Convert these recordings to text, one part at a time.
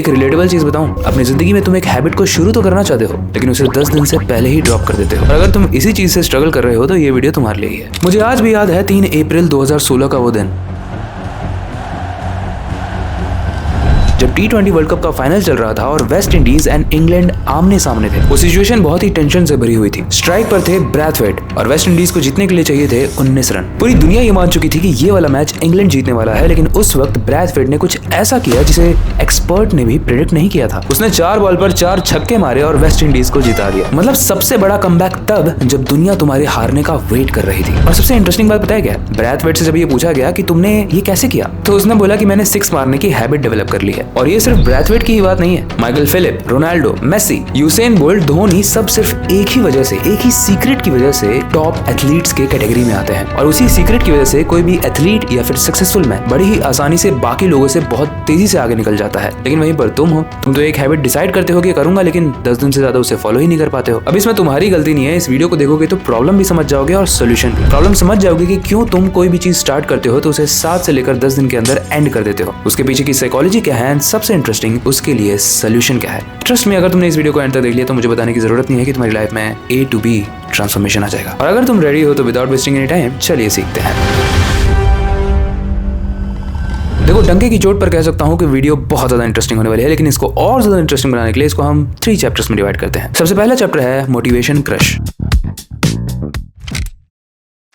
एक रिलेटेबल चीज बताऊं, अपनी जिंदगी में तुम एक हैबिट को शुरू तो करना चाहते हो लेकिन उसे 10 दिन से पहले ही ड्रॉप कर देते हो। और अगर तुम इसी चीज से स्ट्रगल कर रहे हो तो ये वीडियो तुम्हारे लिए ही है। मुझे आज भी याद है 3 अप्रैल 2016 का वो दिन, जब T20 वर्ल्ड कप का फाइनल चल रहा था और वेस्ट इंडीज एंड इंग्लैंड आमने सामने थे। वो सिचुएशन बहुत ही टेंशन से भरी हुई थी। स्ट्राइक पर थे ब्रैथवेट और वेस्ट इंडीज को जीतने के लिए चाहिए थे 19 रन। पूरी दुनिया ये मान चुकी थी कि ये वाला मैच इंग्लैंड जीतने वाला है, लेकिन उस वक्त ब्रैथवेट ने कुछ ऐसा किया जिसे एक्सपर्ट ने भी प्रेडिक्ट नहीं किया था। उसने 4 बॉल पर 4 छक्के मारे और वेस्ट इंडीज को जिता दिया। मतलब सबसे बड़ा कमबैक तब जब दुनिया तुम्हारे हारने का वेट कर रही थी। और सबसे इंटरेस्टिंग बात पता है क्या? ब्रैथवेट से जब ये पूछा गया कि तुमने ये कैसे किया, तो उसने बोला कि मैंने 6 मारने की हैबिट डेवलप कर ली है। और ये सिर्फ ब्रैथवेट की ही बात नहीं है। Michael Phelps, Ronaldo, Messi, Usain Bolt, Dhoni सब सिर्फ एक ही वजह से, एक ही सीक्रेट की वजह से टॉप एथलीट्स के कैटेगरी में आते हैं। और उसी सीक्रेट की वजह से कोई भी एथलीट या फिर सक्सेसफुल मैन बड़ी ही आसानी से बाकी लोगों से बहुत तेजी से आगे निकल जाता है। लेकिन वहीं पर तुम तो एक हैबिट डिसाइड करते हो कि करूंगा, लेकिन 10 दिन से ज्यादा उसे फॉलो ही नहीं कर पाते हो। अब इसमें तुम्हारी गलती नहीं है। इस वीडियो को देखोगे तो प्रॉब्लम भी समझ जाओगे और सोल्यूशन भी। प्रॉब्लम समझ जाओगे कि क्यों तुम कोई भी चीज स्टार्ट करते हो तो उसे 7 से लेकर 10 दिन के अंदर एंड कर देते हो। उसके पीछे की साइकोलॉजी क्या है, सबसे इंटरेस्टिंग उसके लिए सोल्यूशन क्या है। ट्रस्ट में, अगर तुमने इस वीडियो को एंड तक देख लिया तो मुझे बताने की जरूरत नहीं है कि तुम्हारी लाइफ में A to B ट्रांसफॉर्मेशन आ जाएगा। और अगर तुम रेडी हो तो विदाउट वेस्टिंग एनी टाइम चलिए सीखते हैं। देखो, डंके की चोट पर कह सकता हूँ कि वीडियो बहुत ज्यादा इंटरेस्टिंग होने वाली है, लेकिन इसको और ज्यादा इंटरेस्टिंग बनाने के लिए इसको हम 3 चैप्टर्स में डिवाइड करते हैं। सबसे पहला चैप्टर है मोटिवेशन क्रश।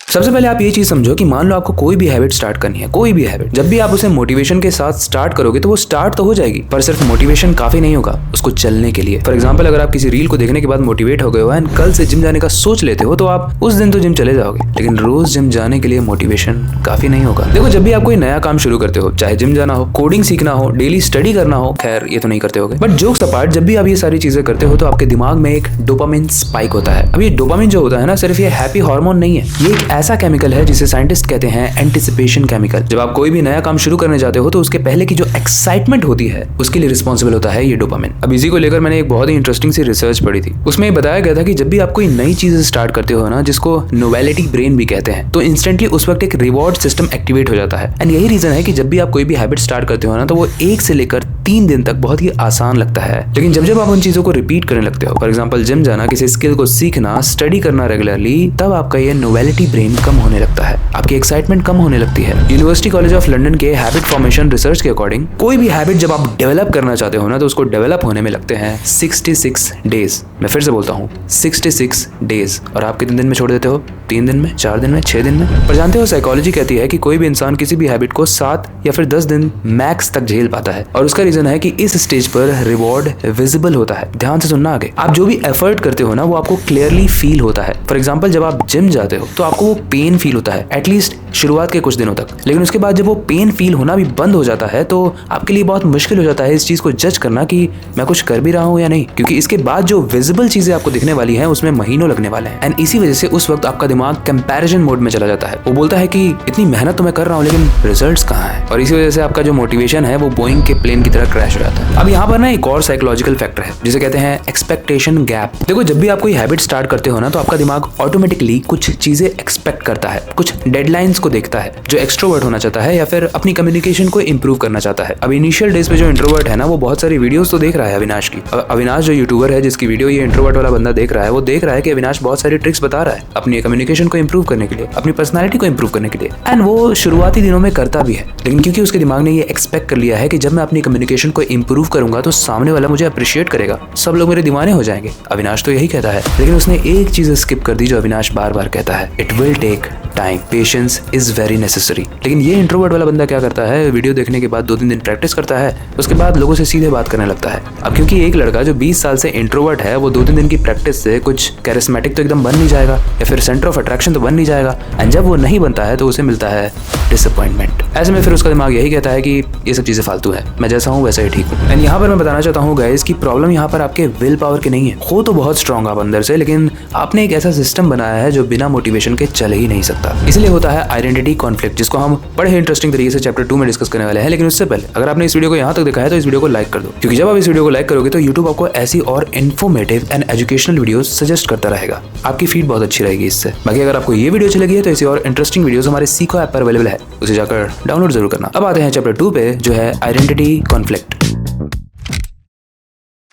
सबसे पहले आप ये चीज समझो कि मान लो आपको कोई भी हैबिट स्टार्ट करनी है, कोई भी हैबिट, जब भी आप उसे मोटिवेशन के साथ स्टार्ट करोगे तो वो स्टार्ट तो हो जाएगी, पर सिर्फ मोटिवेशन काफी नहीं होगा उसको चलने के लिए। फॉर एग्जांपल, अगर आप किसी रील को देखने के बाद मोटिवेट हो गए हो एंड कल से जिम जाने का सोच लेते हो तो आप उस दिन तो जिम चले जाओगे, लेकिन रोज जिम जाने के लिए मोटिवेशन काफी नहीं होगा। देखो, जब भी आप कोई नया काम शुरू करते हो, चाहे जिम जाना हो, कोडिंग सीखना हो, डेली स्टडी करना हो, खैर ये तो नहीं करते होगे, बट जोक्स अपार्ट, जब भी आप ये सारी चीजें करते हो तो आपके दिमाग में एक डोपामिन स्पाइक होता है। अब ये डोपामिन जो होता है ना, सिर्फ ये हैप्पी हार्मोन नहीं है, ये एक ऐसा केमिकल है जिसे साइंटिस्ट कहते हैं एंटिसिपेशन केमिकल। जब आप कोई भी नया काम शुरू करने जाते हो तो उसके पहले की जो एक्साइटमेंट होती है उसके लिए रिस्पॉन्सिबल होता है ये डोपामिन। अब इसी को लेकर मैंने एक बहुत ही इंटरेस्टिंग सी रिसर्च पढ़ी थी। उसमें ये बताया गया था कि जब भी आप कोई नई चीज स्टार्ट करते हो ना, जिसको नोवेलिटी ब्रेन भी कहते हैं, तो इंस्टेंटली उस वक्त एक रिवॉर्ड सिस्टम एक्टिवेट हो जाता है। एंड यही रीजन है कि जब भी आप कोई भी हैबिट स्टार्ट करते हो ना, तो वो 1 से लेकर 3 दिन तक बहुत ही आसान लगता है। लेकिन जब जब आप उन चीजों को रिपीट करने लगते हो, फॉर एग्जाम्पल जिम जाना, किसी स्किल को सीखना, स्टडी करना रेगुलरली, तब आपका ये नोवेलिटी ब्रेन कम होने लगता है, आपकी एक्साइटमेंट कम होने लगती है। यूनिवर्सिटी कॉलेज ऑफ लंदन के हैबिट फॉर्मेशन रिसर्च के अकॉर्डिंग कोई भी हैबिट जब आप डेवलप करना चाहते हो ना, तो उसको डेवलप होने में लगते हैं 66 डेज। मैं फिर से बोलता हूँ 66 डेज। और आप कितने दिन में छोड़ देते हो? 3 दिन में, 4 दिन में, 6 दिन में। पर जानते हो, साइकोलॉजी कहती है कि कोई भी इंसान किसी भी हैबिट को 7 या फिर 10 दिन मैक्स तक झेल पाता है। और उसका रीजन है कि इस स्टेज पर रिवॉर्ड विजिबल होता है। ध्यान से सुनना आगे। आप जो भी एफर्ट करते हो ना, वो आपको क्लियरली फील होता है। फॉर एग्जाम्पल, जब आप जिम जाते हो तो आपको वो पेन फील होता है, एटलीस्ट शुरुआत के कुछ दिनों तक। लेकिन उसके बाद जब वो पेन फील होना भी बंद हो जाता है तो आपके लिए बहुत मुश्किल हो जाता है इस चीज को जज करना कि मैं कुछ कर भी रहा हूँ या नहीं, क्योंकि इसके बाद जो विजिबल चीजें आपको दिखने वाली हैं उसमें महीनों लगने वाले हैं। एंड इसी वजह से उस वक्त आपका दिमाग कंपैरिजन मोड में चला जाता है। वो बोलता है कि इतनी मेहनत तो मैं कर रहा हूँ लेकिन रिजल्ट्स कहाँ हैं। और इसी वजह से आपका जो मोटिवेशन है वो बोइंग के प्लेन की तरह क्रैश हो जाता है। अब यहाँ पर ना एक और साइकोलॉजिकल फैक्टर है जिसे कहते हैं एक्सपेक्टेशन गैप। देखो, जब भी आप कोई हैबिट स्टार्ट करते हो ना, तो आपका दिमाग ऑटोमेटिकली कुछ चीजें एक्सपेक्ट करता है, कुछ डेडलाइंस को देखता है। जो एक्सट्रोवर्ट होना चाहता है या फिर अपनी कम्युनिकेशन को इंप्रूव करना चाहता है। अब इनिशियल डेज पे जो इंट्रोवर्ट है ना, वो बहुत सारी वीडियोस तो देख रहा है अविनाश की। अविनाश जो यूट्यूबर है जिसकी वीडियो ये इंट्रोवर्ट वाला बंदा देख रहा है, वो देख रहा है कि अविनाश बहुत सारी ट्रिक्स बता रहा है अपनी कम्युनिकेशन को इंप्रूव करने के लिए, अपनी पर्सनैलिटी को इंप्रूव करने के लिए। एंड वो शुरुआती दिनों में करता भी है, लेकिन क्योंकि उसके दिमाग ने ये एक्सपेक्ट कर लिया है कि जब मैं अपनी कम्युनिकेशन को इंप्रूव करूंगा तो सामने वाला मुझे अप्रिशिएट करेगा, सब लोग मेरे दीवाने हो जाएंगे। अविनाश तो यही कहता है, लेकिन उसने एक चीज स्किप कर दी जो अविनाश बार बार कहता है, it will take time, patience is very necessary. लेकिन ये इंट्रोवर्ट वाला बंदा क्या करता है, वीडियो देखने के बाद 2-3 दिन प्रैक्टिस करता है, उसके बाद लोगों से सीधे बात करने लगता है। अब क्योंकि एक लड़का जो 20 साल से इंट्रोवर्ट है, वो 2-3 दिन की प्रैक्टिस से कुछ कैरिस्मेटिक तो एकदम बन नहीं जाएगा या फिर सेंटर ऑफ अट्रैक्शन तो बन नहीं जाएगा। एंड जब वो नहीं बनता है तो उसे मिलता है डिसअपॉइंटमेंट। ऐसे में फिर उसका दिमाग यही कहता है कि ये सब चीजें फालतू है, मैं जैसा हूँ वैसा ही ठीक हूँ। एंड यहाँ पर मैं बताना चाहता हूँ गाइस कि प्रॉब्लम यहाँ पर आपके विल पावर की नहीं है। हो तो बहुत स्ट्रांग आप अंदर से, लेकिन आपने एक ऐसा सिस्टम बनाया है जो बिना मोटिवेशन के चल ही नहीं सकता। इसलिए होता है आइडेंटिटी कॉन्फ्लिक्ट, जिसको हम बड़े इंटरेस्टिंग तरीके से चैप्टर 2 में डिस्कस करने वाले हैं। लेकिन उससे पहले अगर आपने इस वीडियो को यहाँ तक देखा है तो इस वीडियो को लाइक कर दो, क्योंकि जब आप इस वीडियो को लाइक करोगे तो यूट्यूब आपको ऐसी और informative and educational videos suggest करता रहेगा। आपकी फीड बहुत अच्छी रहेगी इससे। बाकी अगर आपको ये वीडियो अच्छी लगी है तो ऐसी और इंटरेस्टिंग वीडियोस हमारे सीखो ऐप पर अवेलेबल है, उसे जाकर डाउनलोड जरूर करना। अब आते हैं चैप्टर 2 पे, जो है आइडेंटिटी कॉन्फ्लिक्ट।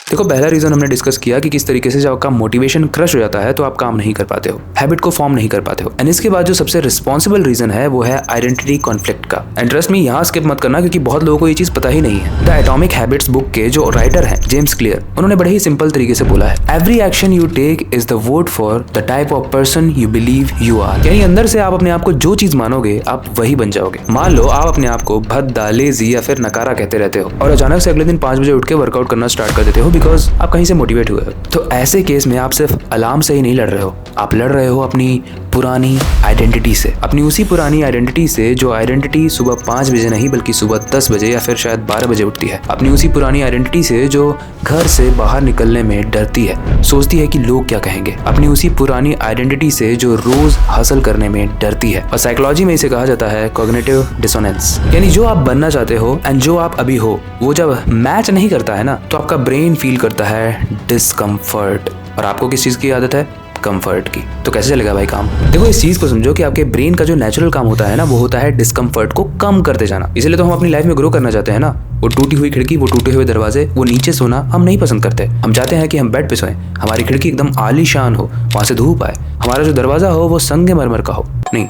देखो पहला रीजन हमने डिस्कस किया कि किस तरीके से जब आपका मोटिवेशन क्रश हो जाता है तो आप काम नहीं कर पाते हो, हैबिट को फॉर्म नहीं कर पाते हो। एंड इसके बाद जो सबसे रिस्पॉन्सिबल रीजन है वो है आइडेंटिटी कॉन्फ्लिक्ट का। एंड ट्रस्ट मी, यहाँ स्किप मत करना क्योंकि बहुत लोगों को ये चीज पता ही नहीं है। द एटॉमिक हैबिट्स बुक के जो राइटर हैं जेम्स क्लियर, उन्होंने बड़े ही सिंपल तरीके से बोला है, every action you take is the vote for the type of person you believe you are. यानी अंदर से आप अपने आप को जो चीज मानोगे आप वही बन जाओगे। मान लो आप अपने आप को भद्दा, लेजी या फिर नकारा कहते रहते हो और अचानक से अगले दिन 5 बजे उठ के वर्कआउट करना स्टार्ट कर देते हो बिकॉज आप कहीं से मोटिवेट हुए हो। तो ऐसे केस में आप सिर्फ अलार्म से ही नहीं लड़ रहे हो, आप लड़ रहे हो अपनी पुरानी आइडेंटिटी से, अपनी उसी पुरानी आइडेंटिटी से जो आइडेंटिटी सुबह 5 बजे नहीं बल्कि सुबह 10 बजे या फिर शायद 12 बजे उठती है। अपनी उसी पुरानी आइडेंटिटी से जो घर से बाहर निकलने में डरती है, सोचती है कि लोग क्या कहेंगे। अपनी उसी पुरानी आइडेंटिटी से जो रोज हासिल करने में डरती है। और साइकोलॉजी में इसे कहा जाता है कॉग्निटिव डिसोनेंस। यानी जो आप बनना चाहते हो एंड जो आप अभी हो वो जब मैच नहीं करता है ना तो आपका ब्रेन फील करता है डिस्कम्फर्ट। और आपको किस चीज की आदत है? कंफर्ट की। तो कैसे चलेगा भाई काम? देखो इस चीज को समझो कि आपके ब्रेन का जो नेचुरल काम होता है ना वो होता है डिस्कम्फर्ट को कम करते जाना। इसलिए तो हम अपनी लाइफ में ग्रो करना चाहते हैं ना। वो टूटी हुई खिड़की, वो टूटे हुए दरवाजे, वो नीचे सोना हम नहीं पसंद करते। हम चाहते हैं कि हम बेड पे सोएं, हमारी खिड़की एकदम आलीशान हो, वहां से धूप आए, हमारा जो दरवाजा हो वो संगमरमर का हो। नहीं,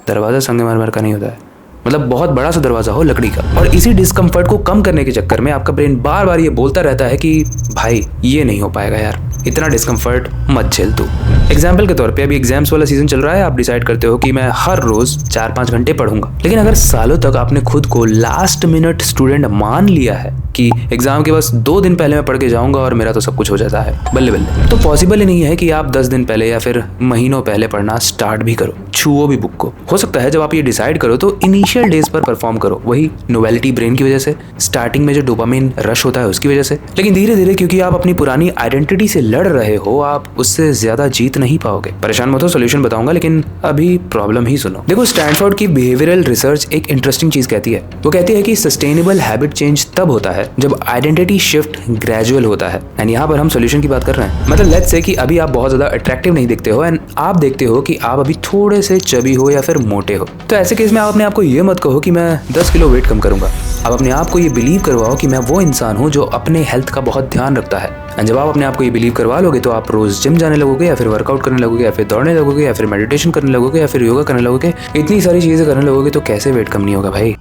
दरवाजा संगमरमर का नहीं होता है, मतलब बहुत बड़ा सा दरवाजा हो लकड़ी का। और इसी डिस्कम्फर्ट को कम करने के चक्कर में आपका ब्रेन बार बार ये बोलता रहता है कि भाई ये नहीं हो पाएगा यार, इतना डिस्कम्फर्ट मत झेल तू। एग्जाम्पल के तौर पे अभी एग्जाम्स वाला सीजन चल रहा है, आप डिसाइड करते हो कि मैं हर रोज 4-5 घंटे पढ़ूंगा। लेकिन अगर सालों तक आपने खुद को लास्ट मिनट स्टूडेंट मान लिया है कि एग्जाम के बस 2 दिन पहले मैं पढ़ के जाऊंगा और मेरा तो सब कुछ हो जाता है बल्ले बल्ले, तो पॉसिबल ही नहीं है कि आप 10 दिन पहले या फिर महीनों पहले पढ़ना स्टार्ट भी करो, छुओ भी बुक को। हो सकता है जब आप ये डिसाइड करो तो इनिशियल डेज पर परफॉर्म करो, वही नोवेलिटी ब्रेन की वजह से, स्टार्टिंग में जो डोपामिन रश होता है उसकी वजह से। लेकिन धीरे धीरे क्योंकि आप अपनी पुरानी आइडेंटिटी से लड़ रहे हो, आप उससे ज्यादा जीत नहीं पाओगे। परेशान मत हो, सोल्यूशन बताऊंगा, लेकिन अभी प्रॉब्लम ही सुनो। देखो स्टैनफोर्ड की बिहेवियरल रिसर्च एक इंटरेस्टिंग चीज कहती है। वो कहती है कि सस्टेनेबल हैबिट चेंज तब होता है जब आइडेंटिटी शिफ्ट ग्रेजुअल होता है। एंड यहाँ पर हम सोल्यूशन की बात कर रहे हैं। मतलब लेट्स से कि अभी आप बहुत ज्यादा अट्रैक्टिव नहीं दिखते हो एंड आप देखते हो कि आप अभी थोड़े से चबी हो या फिर मोटे हो। तो ऐसे केस में आप अपने आप को ये मत कहो कि मैं 10 किलो वेट कम करूंगा। आप अपने आप को ये बिलीव करवाओ कि मैं वो इंसान हूँ जो अपने हेल्थ का बहुत ध्यान रखता है। एंड जब आप अपने आप को ये बिलीव करवा लोगे तो आप रोज जिम जाने लगोगे या फिर वर्कआउट करने लगोगे या फिर दौड़ने लगोगे या फिर मेडिटेशन करने लगोगे या फिर योगा करने लगोगे। इतनी सारी चीजें करने लगोगे तो कैसे वेट कम नहीं होगा भाई।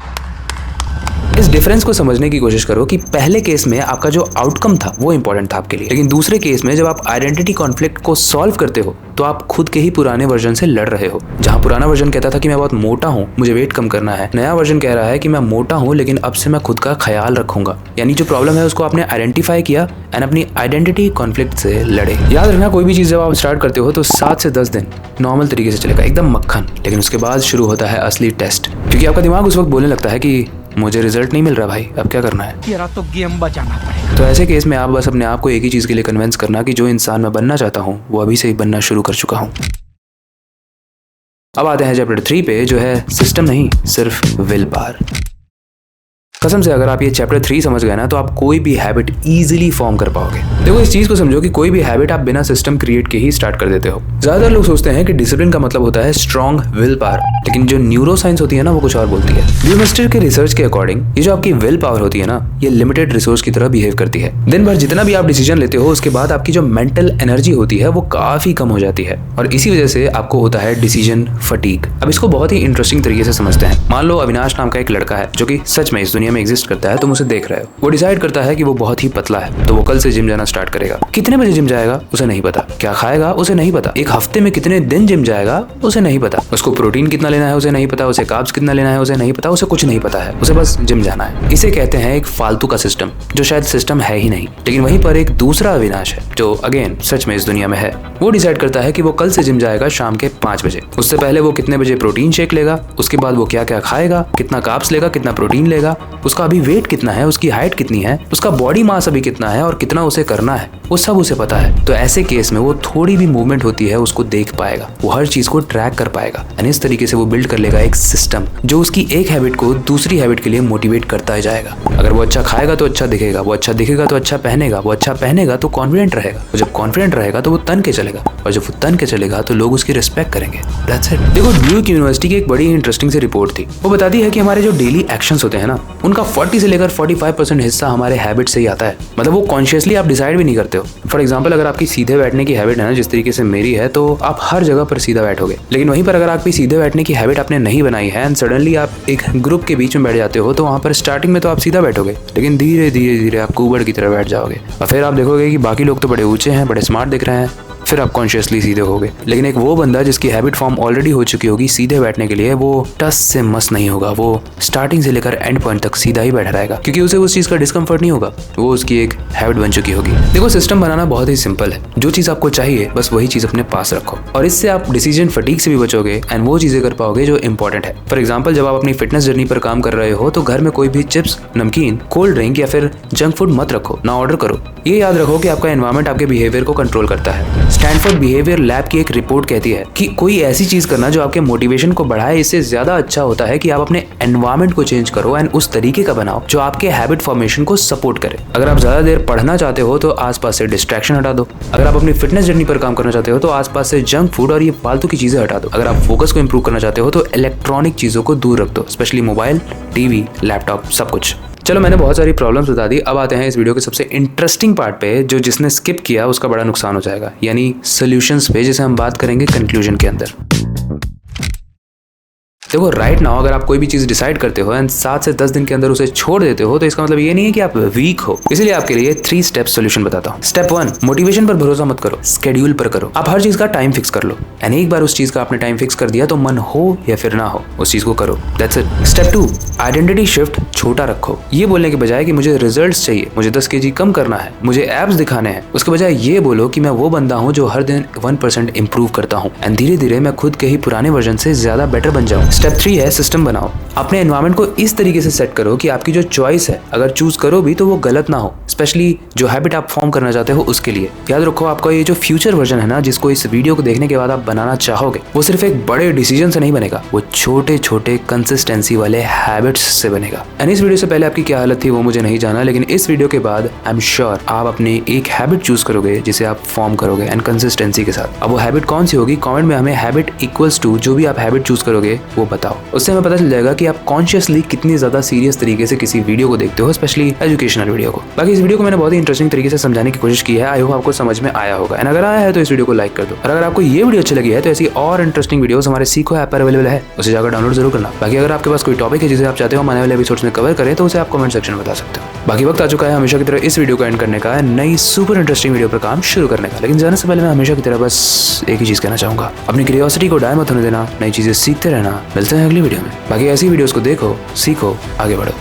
इस डिफरेंस को समझने की कोशिश करो कि पहले केस में आपका जो आउटकम था वो इंपॉर्टेंट था आपके लिए, लेकिन दूसरे केस में जब आप आइडेंटिटी कॉन्फ्लिक्ट को सॉल्व करते हो तो आप खुद के ही पुराने वर्जन से लड़ रहे हो। जहां पुराना वर्जन कहता था कि मैं बहुत मोटा हूं, मुझे वेट कम करना है, नया वर्जन कह रहा है कि मैं मोटा हूं लेकिन अब से मैं खुद का ख्याल रखूंगा। यानी जो प्रॉब्लम है उसको आपने आइडेंटिफाई किया एंड अपनी आइडेंटिटी कॉन्फ्लिक्ट से लड़े। याद रखना कोई भी चीज जब आप स्टार्ट करते हो तो 7 से 10 दिन नॉर्मल तरीके से चलेगा, एकदम मक्खन। लेकिन उसके बाद शुरू होता है असली टेस्ट, क्योंकि आपका दिमाग उस वक्त बोलने लगता है कि मुझे रिजल्ट नहीं मिल रहा भाई, अब क्या करना है, तेरा तो गेम बचाना पड़ेगा। तो ऐसे केस में आप बस अपने आप को एक ही चीज के लिए कन्विंस करना कि जो इंसान मैं बनना चाहता हूँ वो अभी से ही बनना शुरू कर चुका हूँ। अब आते हैं चैप्टर 3 पे, जो है सिस्टम नहीं सिर्फ विल पावर। कसम से अगर आप ये चैप्टर 3 समझ गए ना तो आप कोई भी हैबिट इजीली फॉर्म कर पाओगे। देखो इस चीज को समझो कि कोई भी हैबिट आप बिना सिस्टम क्रिएट के ही स्टार्ट कर देते हो। ज्यादातर लोग सोचते हैं कि डिसिप्लिन का मतलब होता है स्ट्रॉन्ग विल पावर, लेकिन जो न्यूरो साइंस होती है ना वो कुछ और बोलती है। ब्यूमिस्टर के रिसर्च के अकॉर्डिंग ये जो आपकी विल पावर होती है ना ये लिमिटेड रिसोर्स की तरह बिहेव करती है। दिन भर जितना भी आप डिसीजन लेते हो उसके बाद आपकी जो मेंटल एनर्जी होती है वो काफी कम हो जाती है और इसी वजह से आपको होता है डिसीजन फटीग। अब इसको बहुत ही इंटरेस्टिंग तरीके से समझते हैं। मान लो अविनाश नाम का एक लड़का है जो कि सच में इस दुनिया में एग्जिस्ट करता है, तुम उसे देख रहे हो। वो डिसाइड करता है कि वो बहुत ही पतला है तो वो कल से जिम जाना स्टार्ट करेगा। कितने बजे जिम जाएगा उसे नहीं पता, क्या खाएगा उसे नहीं पता, एक हफ्ते में कितने दिन जिम जाएगा उसे नहीं पता, उसको प्रोटीन कितना लेना है उसे नहीं पता, उसे कार्ब्स कितना लेना है उसे नहीं पता, उसे कुछ नहीं पता है, उसे बस जिम जाना है। इसे कहते हैं एक फालतू का सिस्टम, जो शायद सिस्टम है ही नहीं। लेकिन वहीं पर एक दूसरा अविनाश है जो अगेन सच में इस दुनिया में है। वो डिसाइड करता है कि वो कल से जिम जाएगा शाम के 5 बजे। उससे पहले वो कितने बजे प्रोटीन शेक लेगा, उसके बाद वो क्या क्या खाएगा, कितना कार्ब्स लेगा, कितना प्रोटीन लेगा, उसका अभी वेट कितना है, उसकी हाइट कितनी है, उसका बॉडी मास अभी कितना है और कितना उसे करना है, वो सब उसे पता है। तो ऐसे केस में वो थोड़ी भी मूवमेंट होती है उसको देख पाएगा, वो हर चीज को ट्रैक कर पाएगा। एंड इस तरीके से वो बिल्ड कर लेगा एक सिस्टम जो उसकी एक हैबिट को दूसरी हैबिट के लिए मोटिवेट करता जाएगा। अगर वो अच्छा खाएगा तो अच्छा दिखेगा, वो अच्छा दिखेगा तो अच्छा पहनेगा, वो अच्छा पहनेगा तो कॉन्फिडेंट रहेगा, और जब कॉन्फिडेंट रहेगा तो वो तन के चलेगा, और जब वो तन के चलेगा तो लोग उसकी रिस्पेक्ट करेंगे। That's it. देखो ड्यूक यूनिवर्सिटी की एक बड़ी इंटरेस्टिंग सी रिपोर्ट थी। वो बताती है कि हमारे जो डेली एक्शंस होते हैं ना उनका 40 से लेकर 45% हिस्सा हमारे हैबिट से ही आता है। मतलब वो कॉन्शियसली आप डिसाइड भी नहीं करते हो। फॉर एग्जाम्पल, अगर आपकी सीधे बैठने की हैबिट है ना, जिस तरीके से मेरी है, तो आप हर जगह पर सीधा बैठोगे। लेकिन वहीं पर अगर आपकी सीधे बैठने की हैबिट आपने नहीं बनाई है एंड सडनली आप एक ग्रुप के बीच में बैठ जाते हो, तो वहां पर स्टार्टिंग में तो आप सीधा बैठोगे, लेकिन धीरे धीरे धीरे आप कुबड़ की तरह बैठ जाओगे और फिर आप देखोगे कि बाकी लोग तो बड़े ऊंचे हैं, बड़े स्मार्ट दिख रहे हैं, फिर आप कॉन्शियसली सीधे होगे। लेकिन एक वो बंदा जिसकी हैबिट फॉर्म ऑलरेडी हो चुकी होगी सीधे बैठने के लिए, वो टस से मस नहीं होगा, वो स्टार्टिंग से लेकर एंड पॉइंट तक सीधा ही बैठा रहेगा, क्योंकि उसे उस चीज का डिस्कम्फर्ट नहीं होगा, वो उसकी एक हैबिट बन चुकी होगी। देखो, सिस्टम बनाना बहुत ही सिंपल है। जो चीज आपको चाहिए बस वही चीज अपने पास रखो, और इससे आप डिसीजन फटीग से भी बचोगे एंड वो चीजें कर पाओगे जो इंपॉर्टेंट है। फॉर एग्जाम्पल, जब आप अपनी फिटनेस जर्नी पर काम कर रहे हो तो घर में कोई भी चिप्स, नमकीन, कोल्ड ड्रिंक या फिर जंक फूड मत रखो, ना ऑर्डर करो। ये याद रखो कि आपका एनवायरमेंट आपके बिहेवियर को कंट्रोल करता है। स्टैनफोर्ड बिहेवियर लैब की एक रिपोर्ट कहती है कि कोई ऐसी चीज करना जो आपके मोटिवेशन को बढ़ाए, इससे ज्यादा अच्छा होता है कि आप अपने एनवायरमेंट को चेंज करो एंड उस तरीके का बनाओ जो आपके हैबिट फॉर्मेशन को सपोर्ट करे। अगर आप ज्यादा देर पढ़ना चाहते हो तो आसपास से डिस्ट्रैक्शन हटा दो। अगर आप अपनी फिटनेस जर्नी पर काम करना चाहते हो तो आसपास से जंक फूड और ये फालतू की चीजें हटा दो। अगर आप फोकस को इंप्रूव करना चाहते हो तो इलेक्ट्रॉनिक चीजों को दूर रख दो, स्पेशली मोबाइल, टीवी, लैपटॉप, सब कुछ। चलो, मैंने बहुत सारी प्रॉब्लम्स बता दी। अब आते हैं इस वीडियो के सबसे इंटरेस्टिंग पार्ट पे, जो जिसने स्किप किया उसका बड़ा नुकसान हो जाएगा, यानी सॉल्यूशंस पे, जिसे हम बात करेंगे कंक्लूजन के अंदर। देखो, राइट नाउ अगर आप कोई भी चीज डिसाइड करते हो एंड 7 से 10 दिन के अंदर उसे छोड़ देते हो, तो इसका मतलब ये नहीं है कि आप वीक हो। इसलिए आपके लिए 3 स्टेप सॉल्यूशन बताता हूँ। स्टेप 1, मोटिवेशन पर भरोसा मत करो, स्केड्यूल पर करो। आप हर चीज का टाइम फिक्स कर लो एंड एक बार उस चीज का आपने टाइम फिक्स कर दिया तो मन हो या फिर ना हो, उस चीज को करो। That's it. Step 2, identity shift छोटा रखो। ये बोलने के बजाय कि मुझे रिजल्ट्स चाहिए, मुझे 10 kg कम करना है, मुझे एब्स दिखाने हैं, उसके बजाय ये बोलो कि मैं वो बंदा हूँ जो हर दिन 1% इंप्रूव करता हूँ एंड धीरे धीरे मैं खुद के ही पुराने वर्जन से ज्यादा बेटर बन जाऊँ। स्टेप 3 है सिस्टम बनाओ। अपने एनवायरमेंट को इस तरीके से सेट करो कि आपकी जो चॉइस है, अगर चूज करो भी तो वो गलत ना हो, स्पेशली जो हैबिट आप फॉर्म करना चाहते हो उसके लिए। याद रखो, आपका ये जो फ्यूचर वर्जन है ना, जिसको इस वीडियो को देखने के बाद आप बनाना चाहोगे, वो सिर्फ एक बड़े डिसीजन से नहीं बनेगा, वो छोटे छोटे कंसिस्टेंसी वाले हैबिट्स से बनेगा। एंड इस वीडियो से पहले आपकी क्या हालत थी वो मुझे नहीं जाना, लेकिन इस वीडियो के बाद आई एम श्योर आप अपनी एक हैबिट चूज करोगे जिसे आप फॉर्म करोगे एंड कंसिस्टेंसी के साथ। अब वो हैबिट कौन सी होगी, कमेंट में हमें हैबिट इक्वल्स टू जो भी आप हैबिट चूज करोगे वो बताओ। उससे हमें पता चल जाएगा कि आप कॉन्शियसली कितनी ज्यादा सीरियस तरीके से किसी वीडियो को देखते हो, स्पेशली एजुकेशनल वीडियो को। बाकी इस वीडियो को मैंने बहुत ही इंटरेस्टिंग तरीके से समझाने की कोशिश की है। आई होप आपको समझ में आया होगा। एंड अगर आया है तो इस वीडियो को लाइक कर दो, और अगर आपको ये वीडियो अच्छी लगी है तो ऐसी और इंटरेस्टिंग वीडियोस हमारे सीखो ऐप पर अवेलेबल है, उसे जाकर डाउनलोड जरूर करना। बाकी अगर आपके पास कोई टॉपिक है जिसे आप चाहते हो आने वाले एपिसोड्स में कवर करें तो उसे आप कमेंट सेक्शन में बता सकते हो। बाकी वक्त आ चुका है हमेशा की तरह इस वीडियो को एंड करने का, नई सुपर इंटरेस्टिंग वीडियो पर काम शुरू करने का। लेकिन जाने से पहले मैं हमेशा की तरह बस एक ही चीज कहना चाहूंगा, अपनी क्यूरियोसिटी को डाय मत होने देना, नई चीजें सीखते रहना। मिलते हैं अगली वीडियो में। बाकी ऐसी वीडियोस को देखो, सीखो, आगे बढ़ो।